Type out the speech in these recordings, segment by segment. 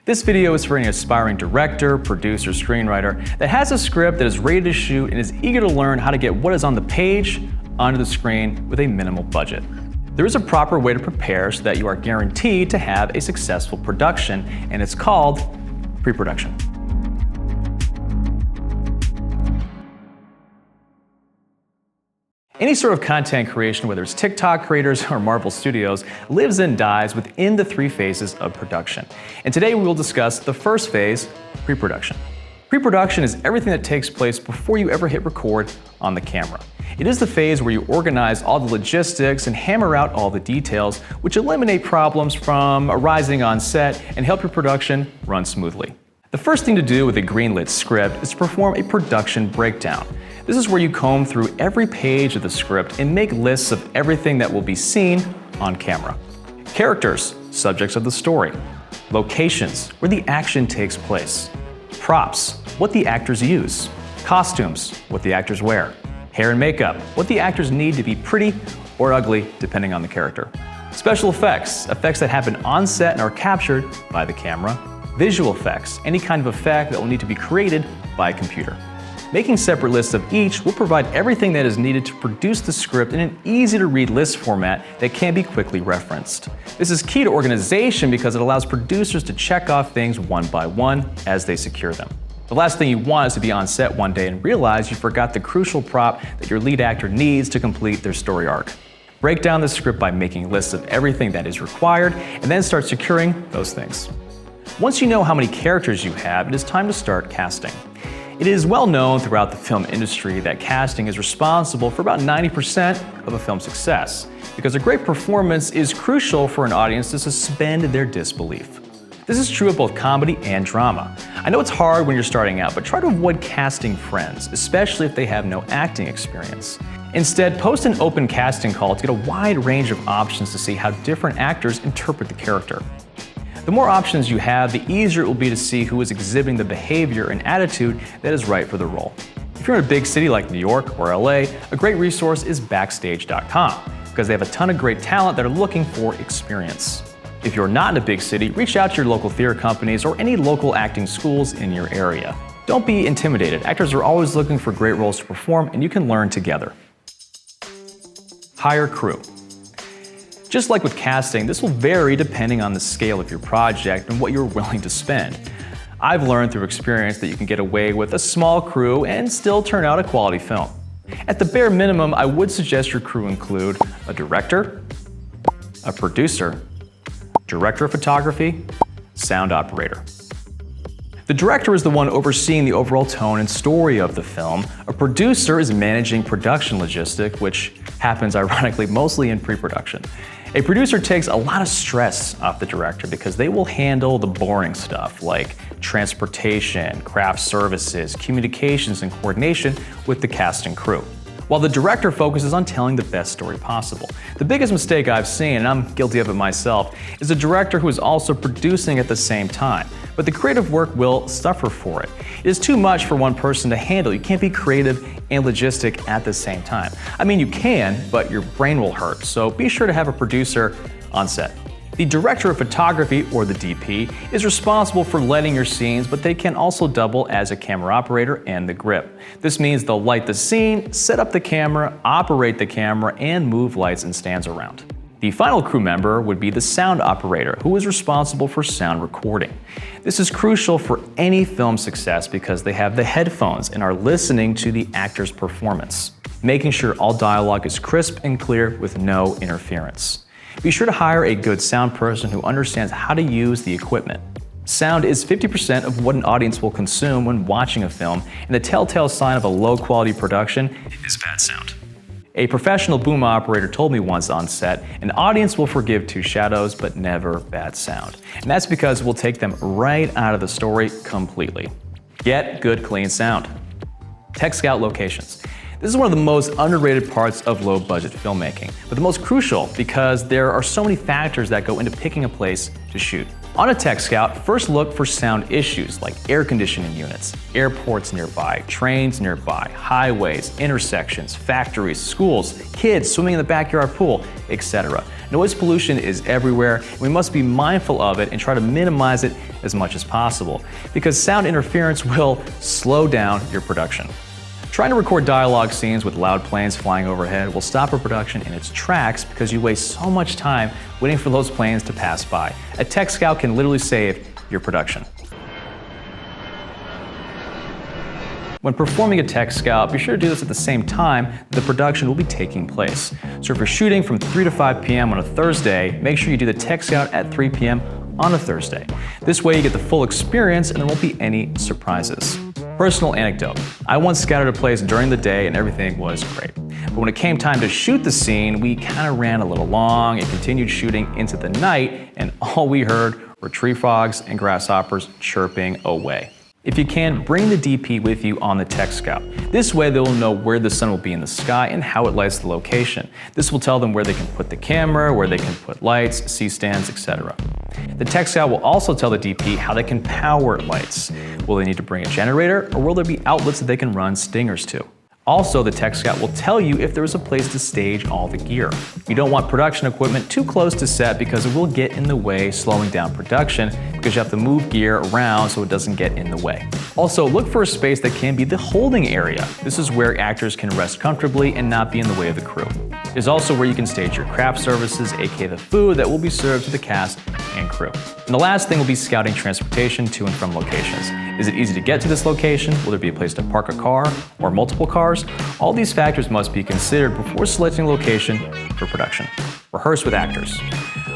This video is for any aspiring director, producer, screenwriter that has a script that is ready to shoot and is eager to learn how to get what is on the page onto the screen with a minimal budget. There is a proper way to prepare so that you are guaranteed to have a successful production, and it's called pre-production. Any sort of content creation, whether it's TikTok creators or Marvel Studios, lives and dies within the three phases of production. And today we will discuss the first phase, pre-production. Pre-production is everything that takes place before you ever hit record on the camera. It is the phase where you organize all the logistics and hammer out all the details, which eliminate problems from arising on set and help your production run smoothly. The first thing to do with a greenlit script is to perform a production breakdown. This is where you comb through every page of the script and make lists of everything that will be seen on camera. Characters, subjects of the story. Locations, where the action takes place. Props, what the actors use. Costumes, what the actors wear. Hair and makeup, what the actors need to be pretty or ugly depending on the character. Special effects, effects that happen on set and are captured by the camera. Visual effects, any kind of effect that will need to be created by a computer. Making separate lists of each will provide everything that is needed to produce the script in an easy-to-read list format that can be quickly referenced. This is key to organization because it allows producers to check off things one by one as they secure them. The last thing you want is to be on set one day and realize you forgot the crucial prop that your lead actor needs to complete their story arc. Break down the script by making lists of everything that is required and then start securing those things. Once you know how many characters you have, it is time to start casting. It is well known throughout the film industry that casting is responsible for about 90% of a film's success, because a great performance is crucial for an audience to suspend their disbelief. This is true of both comedy and drama. I know it's hard when you're starting out, but try to avoid casting friends, especially if they have no acting experience. Instead, post an open casting call to get a wide range of options to see how different actors interpret the character. The more options you have, the easier it will be to see who is exhibiting the behavior and attitude that is right for the role. If you're in a big city like New York or LA, a great resource is Backstage.com, because they have a ton of great talent that are looking for experience. If you're not in a big city, reach out to your local theater companies or any local acting schools in your area. Don't be intimidated. Actors are always looking for great roles to perform, and you can learn together. Hire crew. Just like with casting, this will vary depending on the scale of your project and what you're willing to spend. I've learned through experience that you can get away with a small crew and still turn out a quality film. At the bare minimum, I would suggest your crew include a director, a producer, director of photography, sound operator. The director is the one overseeing the overall tone and story of the film. A producer is managing production logistics, which happens ironically mostly in pre-production. A producer takes a lot of stress off the director because they will handle the boring stuff like transportation, craft services, communications, and coordination with the cast and crew, while the director focuses on telling the best story possible. The biggest mistake I've seen, and I'm guilty of it myself, is a director who is also producing at the same time, but the creative work will suffer for it. It is too much for one person to handle. You can't be creative and logistic at the same time. I mean, you can, but your brain will hurt, so be sure to have a producer on set. The director of photography, or the DP, is responsible for lighting your scenes, but they can also double as a camera operator and the grip. This means they'll light the scene, set up the camera, operate the camera, and move lights and stands around. The final crew member would be the sound operator, who is responsible for sound recording. This is crucial for any film success because they have the headphones and are listening to the actor's performance, making sure all dialogue is crisp and clear with no interference. Be sure to hire a good sound person who understands how to use the equipment. Sound is 50% of what an audience will consume when watching a film, and the telltale sign of a low-quality production is bad sound. A professional boom operator told me once on set, an audience will forgive two shadows, but never bad sound. And that's because we'll take them right out of the story completely. Get good, clean sound. Tech scout locations. This is one of the most underrated parts of low-budget filmmaking, but the most crucial because there are so many factors that go into picking a place to shoot. On a tech scout, first look for sound issues like air conditioning units, airports nearby, trains nearby, highways, intersections, factories, schools, kids swimming in the backyard pool, etc. Noise pollution is everywhere, and we must be mindful of it and try to minimize it as much as possible, because sound interference will slow down your production. Trying to record dialogue scenes with loud planes flying overhead will stop a production in its tracks because you waste so much time waiting for those planes to pass by. A tech scout can literally save your production. When performing a tech scout, be sure to do this at the same time that the production will be taking place. So if you're shooting from 3 to 5 p.m. on a Thursday, make sure you do the tech scout at 3 p.m. on a Thursday. This way you get the full experience and there won't be any surprises. Personal anecdote. I once scouted a place during the day and everything was great. But when it came time to shoot the scene, we kind of ran a little long and continued shooting into the night, and all we heard were tree frogs and grasshoppers chirping away. If you can, bring the DP with you on the tech scout. This way they will know where the sun will be in the sky and how it lights the location. This will tell them where they can put the camera, where they can put lights, C-stands, etc. The tech scout will also tell the DP how they can power lights. Will they need to bring a generator, or will there be outlets that they can run stingers to? Also, the tech scout will tell you if there is a place to stage all the gear. You don't want production equipment too close to set because it will get in the way, slowing down production, because you have to move gear around so it doesn't get in the way. Also, look for a space that can be the holding area. This is where actors can rest comfortably and not be in the way of the crew. It's also where you can stage your craft services, aka the food that will be served to the cast and crew. And the last thing will be scouting transportation to and from locations. Is it easy to get to this location? Will there be a place to park a car or multiple cars? All these factors must be considered before selecting a location for production. Rehearse with actors.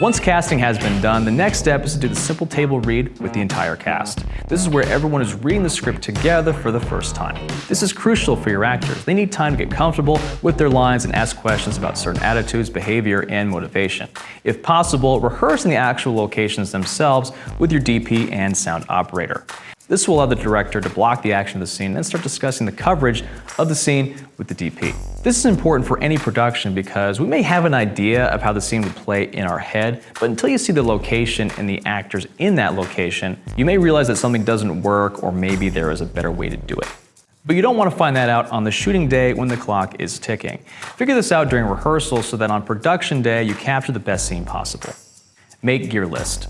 Once casting has been done, the next step is to do the simple table read with the entire cast. This is where everyone is reading the script together for the first time. This is crucial for your actors. They need time to get comfortable with their lines and ask questions about certain attitudes, behavior, and motivation. If possible, rehearse in the actual locations themselves with your DP and sound operator. This will allow the director to block the action of the scene and then start discussing the coverage of the scene with the DP. This is important for any production because we may have an idea of how the scene would play in our head, but until you see the location and the actors in that location, you may realize that something doesn't work or maybe there is a better way to do it. But you don't want to find that out on the shooting day when the clock is ticking. Figure this out during rehearsal so that on production day you capture the best scene possible. Make gear list.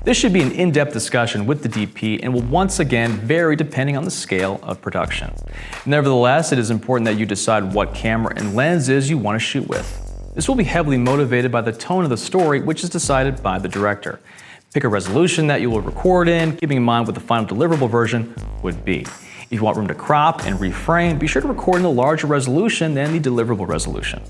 This should be an in-depth discussion with the DP and will once again vary depending on the scale of production. Nevertheless, it is important that you decide what camera and lenses you want to shoot with. This will be heavily motivated by the tone of the story, which is decided by the director. Pick a resolution that you will record in, keeping in mind what the final deliverable version would be. If you want room to crop and reframe, be sure to record in a larger resolution than the deliverable resolution.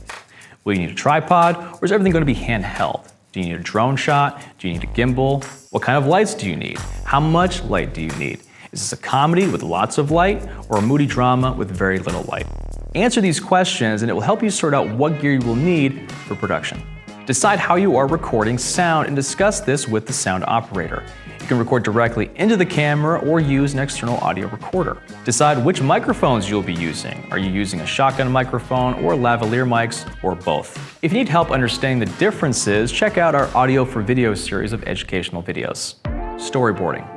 Will you need a tripod, or is everything going to be handheld? Do you need a drone shot? Do you need a gimbal? What kind of lights do you need? How much light do you need? Is this a comedy with lots of light or a moody drama with very little light? Answer these questions and it will help you sort out what gear you will need for production. Decide how you are recording sound and discuss this with the sound operator. You can record directly into the camera or use an external audio recorder. Decide which microphones you'll be using. Are you using a shotgun microphone or lavalier mics or both? If you need help understanding the differences, check out our Audio for Video series of educational videos. Storyboarding.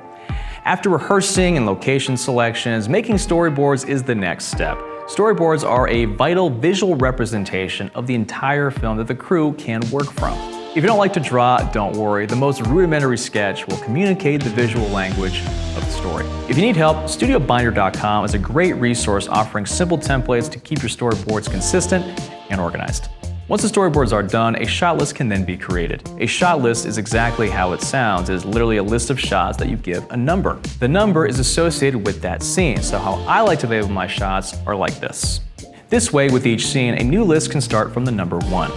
After rehearsing and location selections, making storyboards is the next step. Storyboards are a vital visual representation of the entire film that the crew can work from. If you don't like to draw, don't worry. The most rudimentary sketch will communicate the visual language of the story. If you need help, StudioBinder.com is a great resource offering simple templates to keep your storyboards consistent and organized. Once the storyboards are done, a shot list can then be created. A shot list is exactly how it sounds. It is literally a list of shots that you give a number. The number is associated with that scene, so how I like to label my shots are like this. This way, with each scene, a new list can start from the number 1.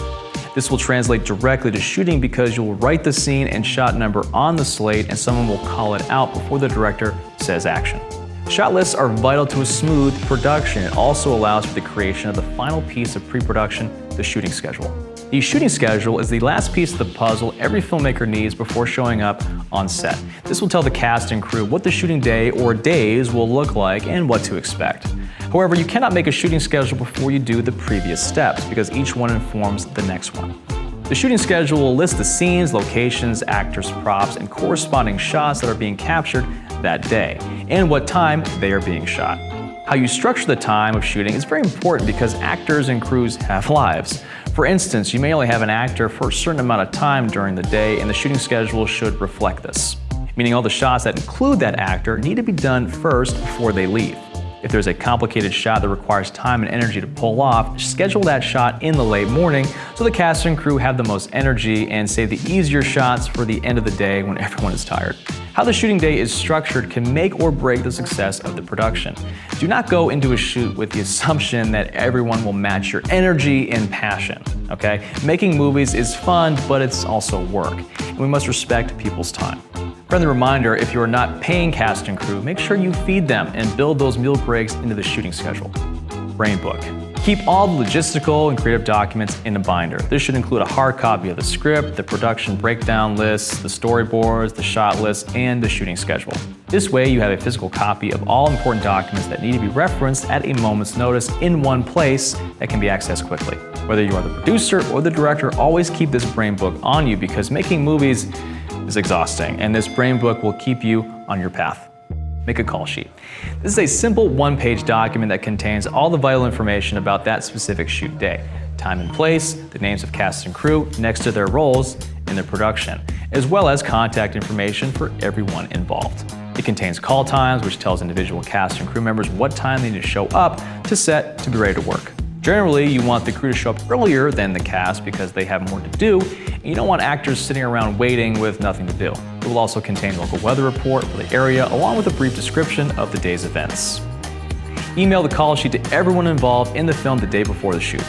This will translate directly to shooting because you will write the scene and shot number on the slate and someone will call it out before the director says action. Shot lists are vital to a smooth production. It also allows for the creation of the final piece of pre-production, the shooting schedule. The shooting schedule is the last piece of the puzzle every filmmaker needs before showing up on set. This will tell the cast and crew what the shooting day or days will look like and what to expect. However, you cannot make a shooting schedule before you do the previous steps because each one informs the next one. The shooting schedule will list the scenes, locations, actors, props, and corresponding shots that are being captured that day, and what time they are being shot. How you structure the time of shooting is very important because actors and crews have lives. For instance, you may only have an actor for a certain amount of time during the day, and the shooting schedule should reflect this. meaning all the shots that include that actor need to be done first before they leave. If there's a complicated shot that requires time and energy to pull off, schedule that shot in the late morning so the cast and crew have the most energy, and save the easier shots for the end of the day when everyone is tired. How the shooting day is structured can make or break the success of the production. Do not go into a shoot with the assumption that everyone will match your energy and passion, okay? Making movies is fun, but it's also work, and we must respect people's time. Friendly reminder, if you are not paying cast and crew, make sure you feed them and build those meal breaks into the shooting schedule. Brain book. Keep all the logistical and creative documents in a binder. This should include a hard copy of the script, the production breakdown lists, the storyboards, the shot list, and the shooting schedule. This way you have a physical copy of all important documents that need to be referenced at a moment's notice in one place that can be accessed quickly. Whether you are the producer or the director, always keep this brain book on you, because making movies is exhausting, and this brain book will keep you on your path. Make a call sheet. This is a simple one-page document that contains all the vital information about that specific shoot day. Time and place, the names of cast and crew next to their roles in the production, as well as contact information for everyone involved. It contains call times, which tells individual cast and crew members what time they need to show up to set to be ready to work. Generally, you want the crew to show up earlier than the cast because they have more to do, and you don't want actors sitting around waiting with nothing to do. It will also contain a local weather report for the area, along with a brief description of the day's events. Email the call sheet to everyone involved in the film the day before the shoot.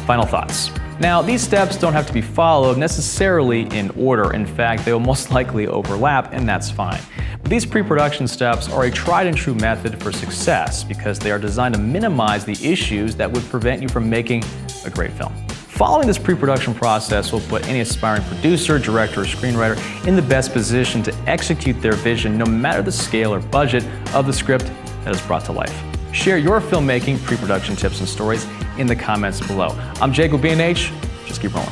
Final thoughts. Now, these steps don't have to be followed necessarily in order. In fact, they will most likely overlap, and that's fine. But these pre-production steps are a tried and true method for success because they are designed to minimize the issues that would prevent you from making a great film. Following this pre-production process will put any aspiring producer, director, or screenwriter in the best position to execute their vision, no matter the scale or budget of the script that is brought to life. Share your filmmaking pre-production tips and stories in the comments below. I'm Jake with B&H. Just keep rolling.